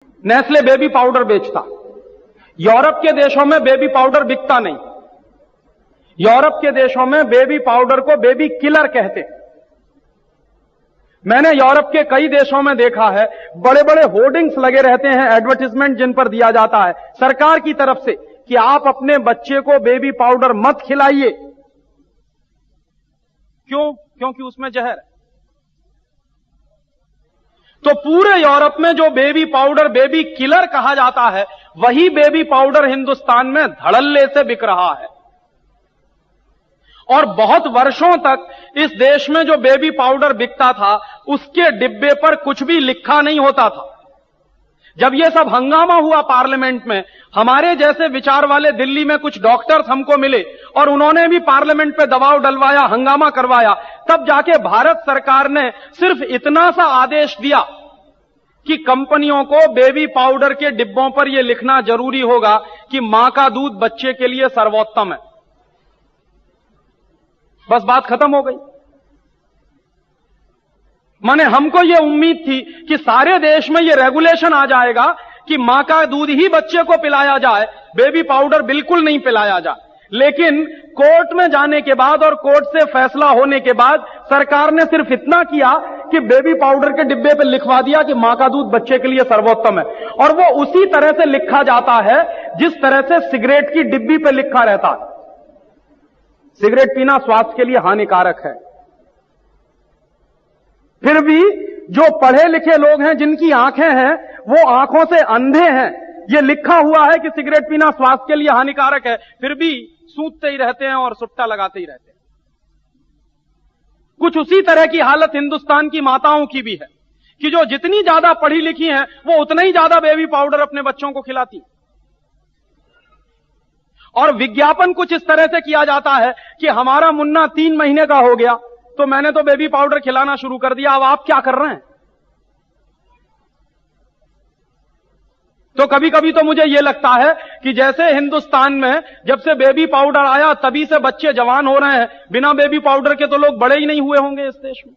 Nestle baby powder बेचता। Europe के देशों में बेबी पाउडर बिकता नहीं। यूरोप के देशों में बेबी पाउडर को बेबी किलर कहते। मैंने यूरोप के कई देशों में देखा है, बड़े बड़े होर्डिंग्स लगे रहते हैं, एडवर्टाइजमेंट जिन पर दिया जाता है सरकार की तरफ से कि आप अपने बच्चे को बेबी पाउडर मत खिलाइए। क्यों? क्योंकि उसमें जहर है। तो पूरे यूरोप में जो बेबी पाउडर बेबी किलर कहा जाता है, वही बेबी पाउडर हिंदुस्तान में धड़ल्ले से बिक रहा है। और बहुत वर्षों तक इस देश में जो बेबी पाउडर बिकता था, उसके डिब्बे पर कुछ भी लिखा नहीं होता था। जब यह सब हंगामा हुआ पार्लियामेंट में, हमारे जैसे विचार वाले दिल्ली में कुछ डॉक्टर्स हमको मिले और उन्होंने भी पार्लियामेंट पे दबाव डलवाया, हंगामा करवाया। तब जाके भारत सरकार ने सिर्फ इतना सा आदेश दिया कि कंपनियों को बेबी पाउडर के डिब्बों पर यह लिखना जरूरी होगा कि मां का दूध बच्चे के लिए सर्वोत्तम है। बस बात खत्म हो गई। माने हमको यह उम्मीद थी कि सारे देश में यह रेगुलेशन आ जाएगा कि मां का दूध ही बच्चे को पिलाया जाए, बेबी पाउडर बिल्कुल नहीं पिलाया जाए। लेकिन कोर्ट में जाने के बाद और कोर्ट से फैसला होने के बाद सरकार ने सिर्फ इतना किया कि बेबी पाउडर के डिब्बे पर लिखवा दिया कि मां का दूध बच्चे के लिए सर्वोत्तम है। और वो उसी तरह से लिखा जाता है जिस तरह से सिगरेट की डिब्बी पर लिखा रहता है। सिगरेट पीना स्वास्थ्य के लिए हानिकारक है। फिर भी जो पढ़े लिखे लोग हैं, जिनकी आंखें हैं, वो आंखों से अंधे हैं। ये लिखा हुआ है कि सिगरेट पीना स्वास्थ्य के लिए हानिकारक है, फिर भी सूंघते ही रहते हैं और सुट्टा लगाते ही रहते हैं। कुछ उसी तरह की हालत हिंदुस्तान की माताओं की भी है कि जो जितनी ज्यादा पढ़ी लिखी हैं, वो उतना ही ज्यादा बेबी पाउडर अपने बच्चों को खिलाती हैं। और विज्ञापन कुछ इस तरह से किया जाता है कि हमारा मुन्ना 3 महीने का हो गया तो मैंने तो बेबी पाउडर खिलाना शुरू कर दिया, अब आप क्या कर रहे हैं? तो कभी कभी तो मुझे यह लगता है कि जैसे हिंदुस्तान में जब से बेबी पाउडर आया तभी से बच्चे जवान हो रहे हैं, बिना बेबी पाउडर के तो लोग बड़े ही नहीं हुए होंगे इस देश में।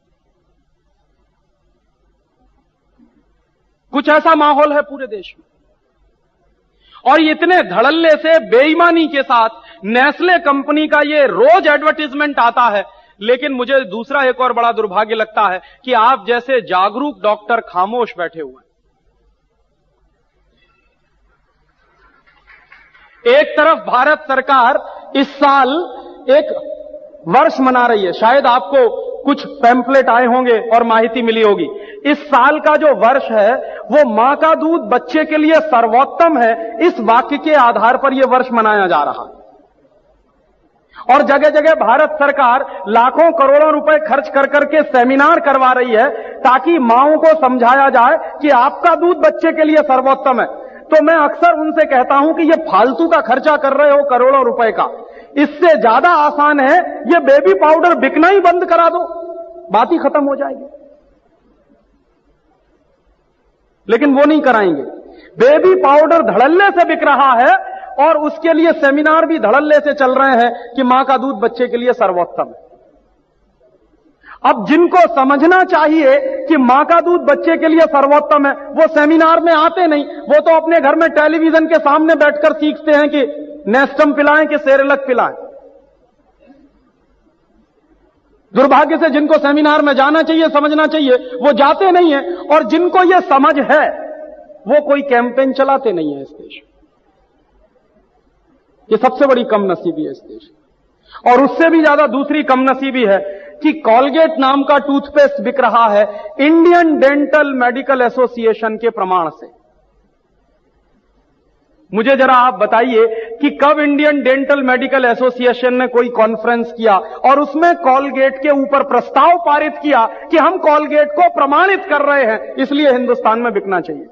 कुछ ऐसा माहौल है पूरे देश में। और इतने धड़ल्ले से बेईमानी के साथ नेस्ले कंपनी का ये रोज एडवर्टाइजमेंट आता है। लेकिन मुझे दूसरा एक और बड़ा दुर्भाग्य लगता है कि आप जैसे जागरूक डॉक्टर खामोश बैठे हुए हैं। एक तरफ भारत सरकार इस साल एक वर्ष मना रही है, शायद आपको कुछ पैम्फलेट आए होंगे और माहिती मिली होगी। इस साल का जो वर्ष है वो मां का दूध बच्चे के लिए सर्वोत्तम है, इस वाक्य के आधार पर यह वर्ष मनाया जा रहा है। और जगह जगह भारत सरकार लाखों करोड़ों रुपए खर्च कर करके सेमिनार करवा रही है ताकि मांओं को समझाया जाए कि आपका दूध बच्चे के लिए सर्वोत्तम है। तो मैं अक्सर उनसे कहता हूं कि यह फालतू का खर्चा कर रहे हो करोड़ों रुपए का, इससे ज्यादा आसान है यह बेबी पाउडर बिकना ही बंद करा दो, बात ही खत्म हो जाएगी। लेकिन वो नहीं कराएंगे। बेबी पाउडर धड़ल्ले से बिक रहा है और उसके लिए सेमिनार भी धड़ल्ले से चल रहे हैं कि मां का दूध बच्चे के लिए सर्वोत्तम है। अब जिनको समझना चाहिए कि मां का दूध बच्चे के लिए सर्वोत्तम है, वो सेमिनार में आते नहीं, वो तो अपने घर में टेलीविजन के सामने बैठकर सीखते हैं कि नेस्टम पिलाएं कि सेरेलक पिलाएं। दुर्भाग्य से जिनको सेमिनार में जाना चाहिए, समझना चाहिए, वो जाते नहीं है। और जिनको ये समझ है वो कोई कैंपेन चलाते नहीं है इस देश में। ये सबसे बड़ी कमनसीबी है इस देश में। और उससे भी ज्यादा दूसरी कमनसीबी है कि कॉलगेट नाम का टूथपेस्ट बिक रहा है इंडियन डेंटल मेडिकल एसोसिएशन के प्रमाण से। मुझे जरा आप बताइए कि कब इंडियन डेंटल मेडिकल एसोसिएशन ने कोई कॉन्फ्रेंस किया और उसमें कॉलगेट के ऊपर प्रस्ताव पारित किया कि हम कॉलगेट को प्रमाणित कर रहे हैं, इसलिए हिंदुस्तान में बिकना चाहिए।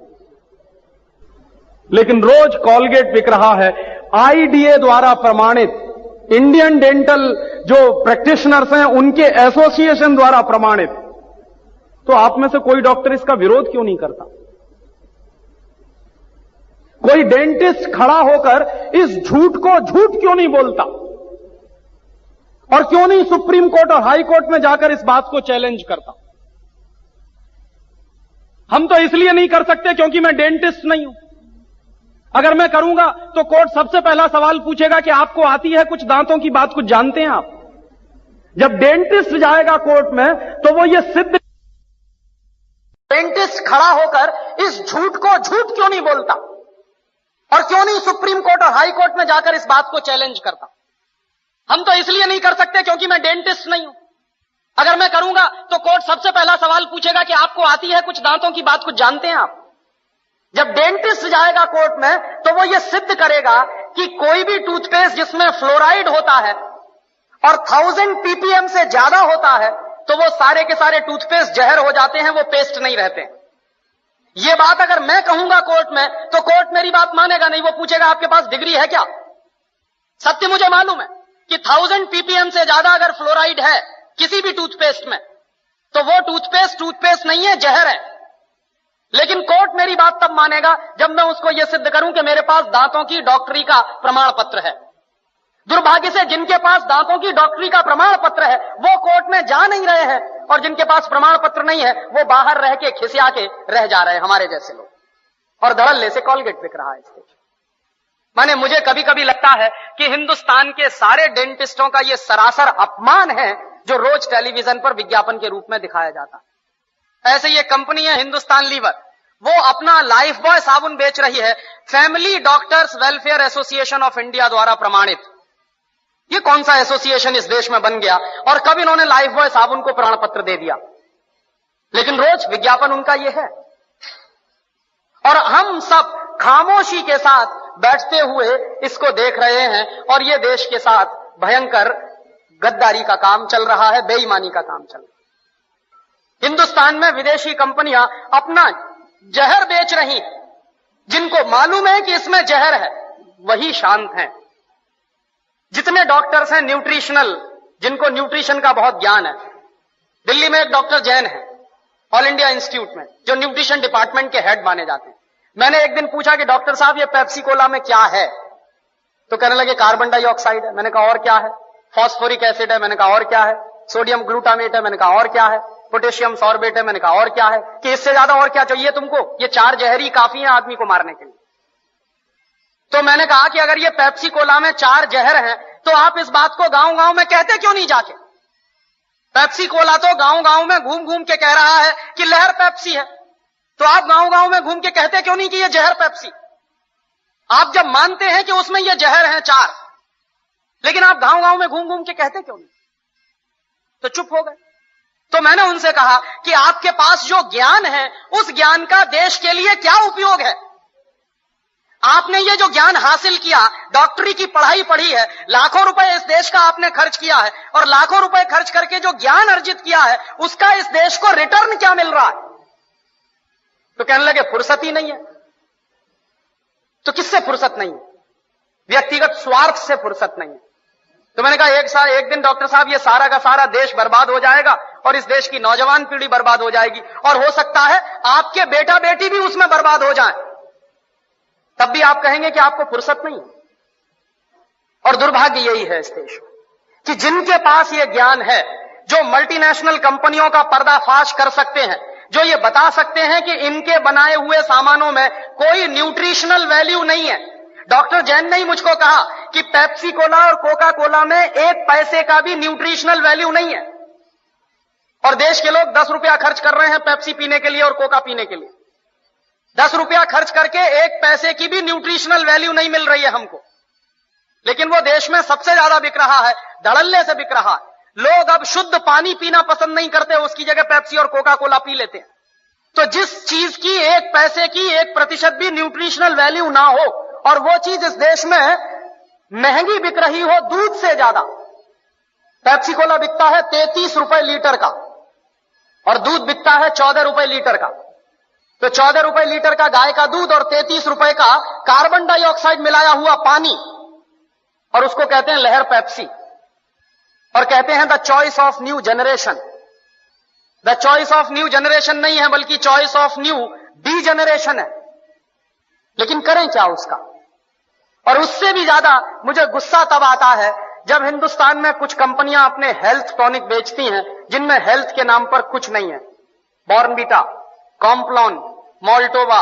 लेकिन रोज कॉलगेट बिक रहा है आईडीए द्वारा प्रमाणित, इंडियन डेंटल जो प्रैक्टिशनर्स हैं उनके एसोसिएशन द्वारा प्रमाणित। तो आप में से कोई डॉक्टर इसका विरोध क्यों नहीं करता? कोई डेंटिस्ट खड़ा होकर इस झूठ को झूठ क्यों नहीं बोलता? और क्यों नहीं सुप्रीम कोर्ट और हाई कोर्ट में जाकर इस बात को चैलेंज करता? हम तो इसलिए नहीं कर सकते क्योंकि मैं डेंटिस्ट नहीं हूं। अगर मैं करूंगा तो कोर्ट सबसे पहला सवाल पूछेगा कि आपको आती है कुछ दांतों की बात, कुछ जानते हैं आप? जब डेंटिस्ट जाएगा कोर्ट में तो वो ये सिद्ध, डेंटिस्ट खड़ा होकर इस झूठ को झूठ क्यों नहीं बोलता और क्यों नहीं सुप्रीम कोर्ट और हाई कोर्ट में जाकर इस बात को चैलेंज करता? हम तो इसलिए नहीं कर सकते क्योंकि मैं डेंटिस्ट नहीं हूं। अगर मैं करूंगा तो कोर्ट सबसे पहला सवाल पूछेगा कि आपको आती है कुछ दांतों की बात, कुछ जानते हैं आप? जब डेंटिस्ट जाएगा कोर्ट में तो वो ये सिद्ध करेगा कि कोई भी टूथपेस्ट जिसमें फ्लोराइड होता है और 1000 ppm से ज्यादा होता है तो वो सारे के सारे टूथपेस्ट जहर हो जाते हैं, वो पेस्ट नहीं रहते। ये बात अगर मैं कहूंगा कोर्ट में तो कोर्ट मेरी बात मानेगा नहीं, वो पूछेगा आपके पास डिग्री है क्या? सत्य मुझे मालूम है कि 1000 ppm से ज्यादा अगर फ्लोराइड है किसी भी टूथपेस्ट में तो वो टूथपेस्ट नहीं है, जहर है। लेकिन कोर्ट मेरी बात तब मानेगा जब मैं उसको यह सिद्ध करूं कि मेरे पास दांतों की डॉक्टरी का प्रमाण पत्र है। दुर्भाग्य से जिनके पास दांतों की डॉक्टरी का प्रमाण पत्र है वो कोर्ट में जा नहीं रहे हैं, और जिनके पास प्रमाण पत्र नहीं है वो बाहर रह के खिसिया के रह जा रहे हैं, हमारे जैसे लोग। और धड़ल्ले से कॉलगेट बिक रहा है इसके। माने मुझे कभी कभी लगता है कि हिंदुस्तान के सारे डेंटिस्टों का यह सरासर अपमान है जो रोज टेलीविजन पर विज्ञापन के रूप में दिखाया जाता है। ऐसे ये कंपनी है हिंदुस्तान लीवर, वो अपना लाइफ बॉय साबुन बेच रही है, family doctors welfare association of India द्वारा प्रमाणित। ये कौन सा एसोसिएशन इस देश में बन गया और कब इन्होंने लाइफ बॉय साबुन को प्रमाण पत्र दे दिया? लेकिन रोज विज्ञापन उनका ये है, और हम सब खामोशी के साथ बैठते हुए इसको देख रहे हैं, और ये देश के साथ भयंकर गद्दारी का काम चल रहा है, बेईमानी का काम चल रहा है। हिंदुस्तान में विदेशी कंपनियां अपना जहर बेच रही हैं, जिनको मालूम है कि इसमें जहर है वही शांत हैं। जितने डॉक्टर्स हैं न्यूट्रिशनल, जिनको न्यूट्रिशन का बहुत ज्ञान है, दिल्ली में एक डॉक्टर जैन है ऑल इंडिया इंस्टीट्यूट में, जो न्यूट्रिशन डिपार्टमेंट के हेड माने जाते हैं। मैंने एक दिन पूछा कि डॉक्टर साहब ये पेप्सी कोला में क्या है? तो कहने लगे कार्बन डाइऑक्साइड है। मैंने कहा और क्या है? फॉस्फोरिक एसिड है। मैंने कहा और क्या है? सोडियम ग्लूटामेट है। मैंने कहा और क्या है? पोटेशियम सॉर्बेट है। मैंने कहा और क्या है? कि इससे ज्यादा और क्या चाहिए तुमको? ये 4 जहर ही काफी है आदमी को मारने के लिए। तो मैंने कहा कि अगर ये पेप्सी कोला में 4 जहर हैं तो आप इस बात को गांव गांव में कहते क्यों नहीं जाके? पेप्सी कोला तो गांव गांव में घूम घूम के कह रहा है कि लहर पेप्सी है, तो आप गांव गांव में घूम के कहते क्यों नहीं कि ये जहर पेप्सी? आप जब मानते हैं कि उसमें ये जहर हैं 4, लेकिन आप गांव गांव में घूम घूम के कहते क्यों नहीं? तो चुप हो गए। तो मैंने उनसे कहा कि आपके पास जो ज्ञान है उस ज्ञान का देश के लिए क्या उपयोग है? आपने ये जो ज्ञान हासिल किया, डॉक्टरी की पढ़ाई पढ़ी है, लाखों रुपए इस देश का आपने खर्च किया है, और लाखों रुपए खर्च करके जो ज्ञान अर्जित किया है उसका इस देश को रिटर्न क्या मिल रहा है? तो कहने लगे फुर्सत ही नहीं है। तो किससे फुर्सत नहीं है? व्यक्तिगत स्वार्थ से फुर्सत नहीं है। तो मैंने कहा एक दिन डॉक्टर साहब ये सारा का सारा देश बर्बाद हो जाएगा और इस देश की नौजवान पीढ़ी बर्बाद हो जाएगी, और हो सकता है आपके बेटा बेटी भी उसमें बर्बाद हो जाए, तब भी आप कहेंगे कि आपको फुर्सत नहीं। और दुर्भाग्य यही है इस देश में कि जिनके पास ये ज्ञान है, जो मल्टीनेशनल कंपनियों का पर्दाफाश कर सकते हैं, जो ये बता सकते हैं कि इनके बनाए हुए सामानों में कोई न्यूट्रिशनल वैल्यू नहीं है। डॉक्टर जैन ने ही मुझको कहा कि पेप्सी कोला और कोका कोला में 1 पैसे का भी न्यूट्रिशनल वैल्यू नहीं है, और देश के लोग 10 रुपया खर्च कर रहे हैं पेप्सी पीने के लिए और कोका पीने के लिए। 10 रुपया खर्च करके 1 पैसे की भी न्यूट्रिशनल वैल्यू नहीं मिल रही है हमको, लेकिन वो देश में सबसे ज्यादा बिक रहा है, धड़ल्ले से बिक रहा है। लोग अब शुद्ध पानी पीना पसंद नहीं करते, उसकी जगह पेप्सी और कोका कोला पी लेते हैं। तो जिस चीज की 1 पैसे की 1% भी न्यूट्रिशनल वैल्यू ना हो, और वो चीज इस देश में महंगी बिक रही हो दूध से ज्यादा। पेप्सी कोला बिकता है 33 रुपए लीटर का, और दूध बिकता है 14 रुपए लीटर का। तो 14 रुपए लीटर का गाय का दूध और 33 रुपए का कार्बन डाइऑक्साइड मिलाया हुआ पानी, और उसको कहते हैं लहर पेप्सी, और कहते हैं the choice of new generation. The choice of new generation नहीं है, बल्कि choice of new D generation है। लेकिन करें क्या उसका? और उससे भी ज्यादा मुझे गुस्सा तब आता है जब हिंदुस्तान में कुछ कंपनियां अपने हेल्थ टॉनिक बेचती हैं जिनमें हेल्थ के नाम पर कुछ नहीं है। Bournvita, Complan, Maltova,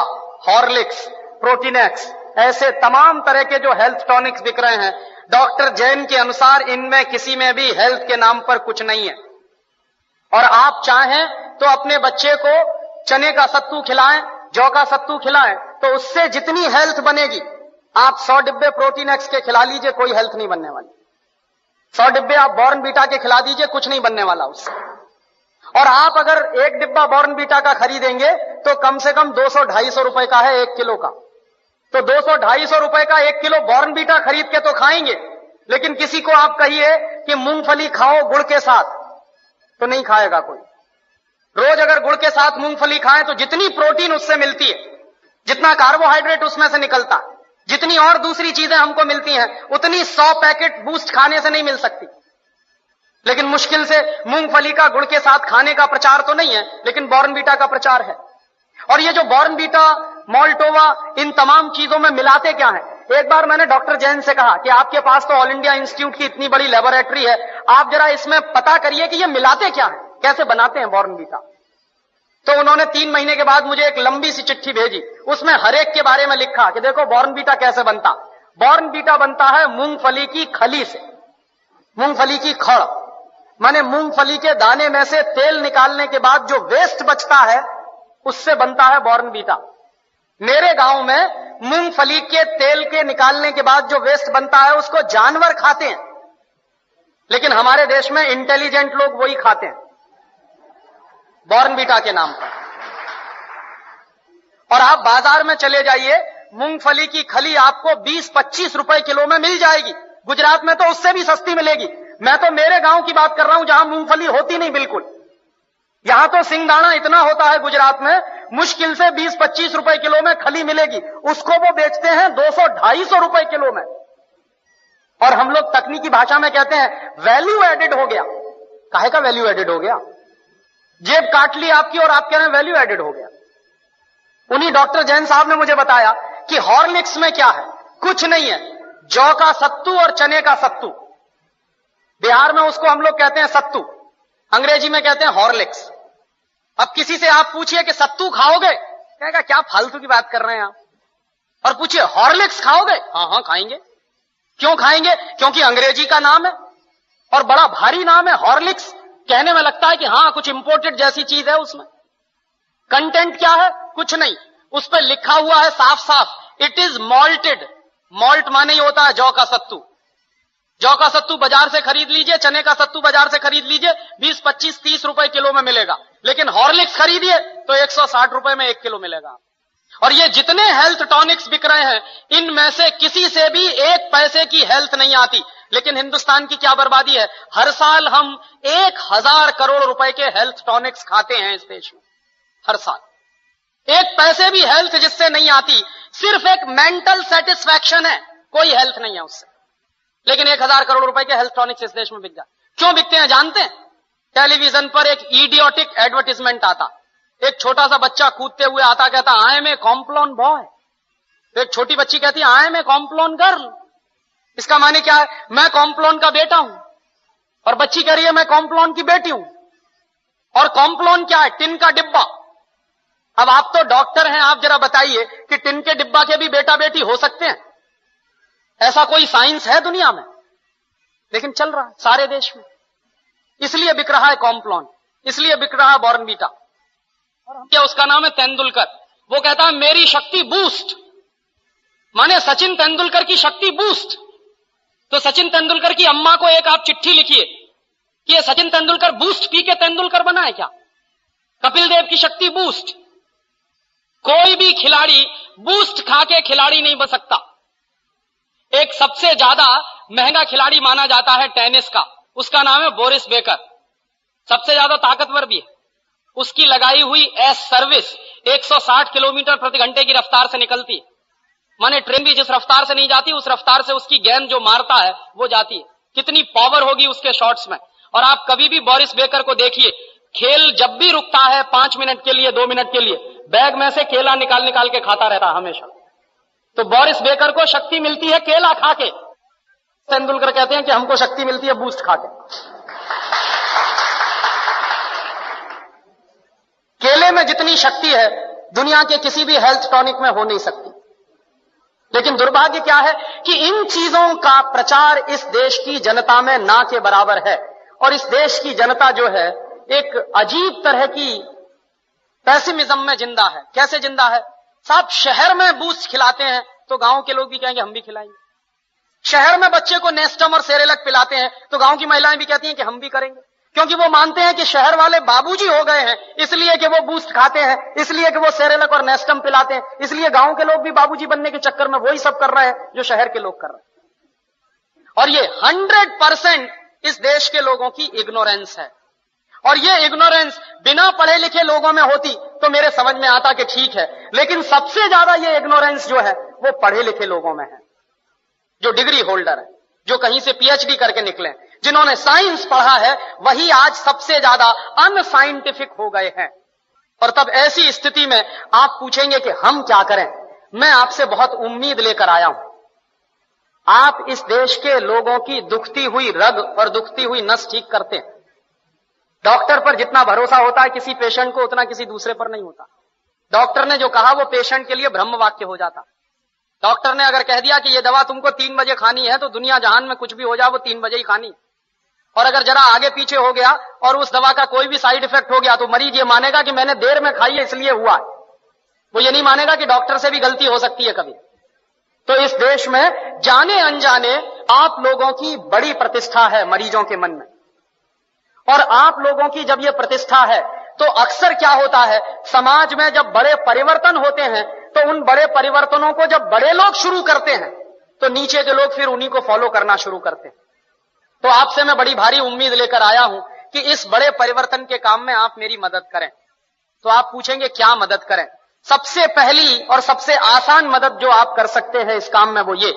Horlicks, Protinex, ऐसे तमाम तरह के जो हेल्थ टॉनिक्स बिक रहे हैं, डॉक्टर जैन के अनुसार इनमें किसी में भी हेल्थ के नाम पर कुछ नहीं है। और आप चाहें तो अपने बच्चे को चने का सत्तू खिलाएं, जौ का सत्तू खिलाएं, तो उससे जितनी हेल्थ बनेगी, आप 100 डिब्बे प्रोटीनेक्स के खिला लीजिए, कोई हेल्थ नहीं बनने वाली। 100 डिब्बे आप बॉर्नवीटा के खिला दीजिए, कुछ नहीं बनने वाला उससे। और आप अगर एक डिब्बा बॉर्नवीटा का खरीदेंगे तो कम से कम 200-250 रुपए का है 1 किलो का। तो 200-250 रुपए का 1 किलो बॉर्नवीटा खरीद के तो खाएंगे, लेकिन किसी को आप कहिए कि मूंगफली खाओ गुड़ के साथ, तो नहीं खाएगा कोई। रोज अगर गुड़ के साथ मूंगफली खाएं तो जितनी प्रोटीन उससे मिलती है, जितना कार्बोहाइड्रेट उसमें से निकलता है, जितनी और दूसरी चीजें हमको मिलती हैं, उतनी 100 पैकेट बूस्ट खाने से नहीं मिल सकती। लेकिन मुश्किल से मूंगफली का गुड़ के साथ खाने का प्रचार तो नहीं है, लेकिन बॉर्नवीटा का प्रचार है। और ये जो बॉर्नवीटा, मॉल्टोवा, इन तमाम चीजों में मिलाते क्या है? एक बार मैंने डॉक्टर जैन से कहा कि आपके पास तो ऑल इंडिया इंस्टीट्यूट की इतनी बड़ी लेबोरेटरी है, आप जरा इसमें पता करिए कि ये मिलाते क्या है, कैसे बनाते हैं बॉर्नवीटा। तो उन्होंने 3 महीने के बाद मुझे एक लंबी सी चिट्ठी भेजी, उसमें हर एक के बारे में लिखा कि देखो बॉर्नवीटा कैसे बनता। बॉर्नवीटा बनता है मूंगफली की खली से, मूंगफली की खड़, माने मूंगफली के दाने में से तेल निकालने के बाद जो वेस्ट बचता है, उससे बनता है बॉर्नवीटा। मेरे गांव में मूंगफली के तेल के निकालने के बाद जो वेस्ट बनता है उसको जानवर खाते हैं, लेकिन हमारे देश में इंटेलिजेंट लोग वही खाते हैं बॉर्नवीटा के नाम पर। और आप बाजार में चले जाइए, मूंगफली की खली आपको 20-25 रुपए किलो में मिल जाएगी। गुजरात में तो उससे भी सस्ती मिलेगी। मैं तो मेरे गांव की बात कर रहा हूं जहां मूंगफली होती नहीं बिल्कुल। यहां तो सिंगदाना इतना होता है गुजरात में, मुश्किल से 20-25 रुपए किलो में खली मिलेगी, उसको वो बेचते हैं 200-250 रुपए किलो में। और हम लोग तकनीकी भाषा में कहते हैं वैल्यू एडेड हो गया। काहे का वैल्यू एडेड हो गया? जेब काट ली आपकी और आप कह रहे हैं वैल्यू एडेड हो गया। उन्हीं डॉक्टर जैन साहब ने मुझे बताया कि हॉर्लिक्स में क्या है, कुछ नहीं है, जौ का सत्तू और चने का सत्तू। बिहार में उसको हम लोग कहते हैं सत्तू, अंग्रेजी में कहते हैं हॉर्लिक्स। अब किसी से आप पूछिए कि सत्तू खाओगे, कहेगा क्या फालतू की बात कर रहे हैं आप। और पूछिए हॉर्लिक्स खाओगे, हाँ खाएंगे। क्यों खाएंगे? क्योंकि अंग्रेजी का नाम है और बड़ा भारी नाम है हॉर्लिक्स। कहने में लगता है कि हाँ कुछ इंपोर्टेड जैसी चीज है। उसमें कंटेंट क्या है? कुछ नहीं। उस पर लिखा हुआ है साफ साफ, इट इज मॉल्टेड। मॉल्ट माने ही होता है जौ का सत्तू। जौ का सत्तू बाजार से खरीद लीजिए, चने का सत्तू बाजार से खरीद लीजिए, 20-25-30 रुपए किलो में मिलेगा। लेकिन हॉर्लिक्स खरीदिए तो 160 रुपए में 1 किलो मिलेगा। और ये जितने हेल्थ टॉनिक्स बिक रहे हैं, इनमें से किसी से भी 1 पैसे की हेल्थ नहीं आती। लेकिन हिंदुस्तान की क्या बर्बादी है, हर साल हम 1000 करोड़ रुपए के हेल्थ टॉनिक्स खाते हैं इस देश में। हर साल 1 पैसे भी हेल्थ जिससे नहीं आती, सिर्फ एक मेंटल सेटिस्फैक्शन है, कोई हेल्थ नहीं है उससे। लेकिन 1000 करोड़ रुपए के हेल्थ टॉनिक्स इस देश में बिक जाते। क्यों बिकते हैं जानते हैं? टेलीविजन पर एक इडियोटिक एडवर्टाइजमेंट आता, एक छोटा सा बच्चा कूदते हुए आता, कहता I am a Complan boy. तो एक छोटी बच्ची कहती है I am a Complan girl. इसका माने क्या है? मैं कॉम्प्लोन का बेटा हूं। और बच्ची कह रही है मैं कॉम्प्लोन की बेटी हूं। और कॉम्प्लोन क्या है? टिन का डिब्बा। अब आप तो डॉक्टर हैं, आप जरा बताइए कि टिन के डिब्बा के भी बेटा बेटी हो सकते हैं? ऐसा कोई साइंस है दुनिया में? लेकिन चल रहा है सारे देश में। इसलिए बिक रहा है कॉम्प्लोन, इसलिए बिक रहा है बॉर्नवीटा। और क्या उसका नाम है तेंदुलकर। वो कहता है मेरी शक्ति बूस्ट, माने सचिन तेंदुलकर की शक्ति बूस्ट। तो सचिन तेंदुलकर की अम्मा को एक आप चिट्ठी लिखिए कि ये सचिन तेंदुलकर बूस्ट पी के तेंदुलकर बना है क्या? कपिल देव की शक्ति बूस्ट। कोई भी खिलाड़ी बूस्ट खा के खिलाड़ी नहीं बन सकता। एक सबसे ज्यादा महंगा खिलाड़ी माना जाता है टेनिस का, उसका नाम है बोरिस बेकर। सबसे ज्यादा ताकतवर भी है। उसकी लगाई हुई एस सर्विस 160 किलोमीटर प्रति घंटे की रफ्तार से निकलती है। माने ट्रेन भी जिस रफ्तार से नहीं जाती, उस रफ्तार से उसकी गेंद जो मारता है वो जाती है। कितनी पावर होगी उसके शॉट्स में। और आप कभी भी बोरिस बेकर को देखिए, खेल जब भी रुकता है 5 मिनट के लिए, 2 मिनट के लिए, बैग में से केला निकाल निकाल के खाता रहता है हमेशा। तो बोरिस बेकर को शक्ति मिलती है केला खा के। तेंदुलकर कहते हैं कि हमको शक्ति मिलती है बूस्ट खा के। केले में जितनी शक्ति है दुनिया के किसी भी हेल्थ टॉनिक में हो नहीं सकती। लेकिन दुर्भाग्य क्या है कि इन चीजों का प्रचार इस देश की जनता में ना के बराबर है। और इस देश की जनता जो है एक अजीब तरह की पैसिमिज्म में जिंदा है। कैसे जिंदा है साहब? शहर में बूस्ट खिलाते हैं तो गांव के लोग भी कहेंगे हम भी खिलाएंगे। शहर में बच्चे को नेस्टम और सेरेलक पिलाते हैं तो गांव की महिलाएं भी कहती हैं कि हम भी करेंगे, क्योंकि वो मानते हैं कि शहर वाले बाबूजी हो गए हैं, इसलिए कि वो बूस्ट खाते हैं, इसलिए कि वो सेरेलक और नेस्टम पिलाते हैं, इसलिए गांव के लोग भी बाबूजी बनने के चक्कर में वही सब कर रहे हैं जो शहर के लोग कर रहे हैं। और ये 100% इस देश के लोगों की इग्नोरेंस है। और ये इग्नोरेंस बिना पढ़े लिखे लोगों में होती तो मेरे समझ में आता कि ठीक है, लेकिन सबसे ज्यादा ये इग्नोरेंस जो है वो पढ़े लिखे लोगों में है, जो डिग्री होल्डर है, जो कहीं से पीएचडी करके निकले, जिन्होंने साइंस पढ़ा है, वही आज सबसे ज्यादा अनसाइंटिफिक हो गए हैं। और तब ऐसी स्थिति में आप पूछेंगे कि हम क्या करें। मैं आपसे बहुत उम्मीद लेकर आया हूं। आप इस देश के लोगों की दुखती हुई रग और दुखती हुई नस ठीक करते हैं। डॉक्टर पर जितना भरोसा होता है किसी पेशेंट को, उतना किसी दूसरे पर नहीं होता। डॉक्टर ने जो कहा वो पेशेंट के लिए ब्रह्म वाक्य हो जाता। डॉक्टर ने अगर कह दिया कि ये दवा तुमको 3 बजे खानी है तो दुनिया जहान में कुछ भी हो जाए वो 3 बजे ही खानी। और अगर जरा आगे पीछे हो गया और उस दवा का कोई भी साइड इफेक्ट हो गया तो मरीज ये मानेगा कि मैंने देर में खाई है इसलिए हुआ। वो ये नहीं मानेगा कि डॉक्टर से भी गलती हो सकती है कभी। तो इस देश में जाने अनजाने आप लोगों की बड़ी प्रतिष्ठा है मरीजों के मन में। और आप लोगों की जब ये प्रतिष्ठा है तो अक्सर क्या होता है, समाज में जब बड़े परिवर्तन होते हैं तो उन बड़े परिवर्तनों को जब बड़े लोग शुरू करते हैं तो नीचे के लोग फिर उन्हीं को फॉलो करना शुरू करते हैं। तो आपसे मैं बड़ी भारी उम्मीद लेकर आया हूं कि इस बड़े परिवर्तन के काम में आप मेरी मदद करें। तो आप पूछेंगे क्या मदद करें? सबसे पहली और सबसे आसान मदद जो आप कर सकते हैं इस काम में वो ये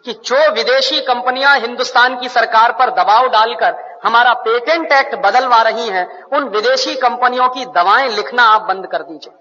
कि जो विदेशी कंपनियां हिंदुस्तान की सरकार पर दबाव डालकर हमारा पेटेंट एक्ट बदलवा रही हैं, उन विदेशी कंपनियों की दवाएं लिखना आप बंद कर दीजिए।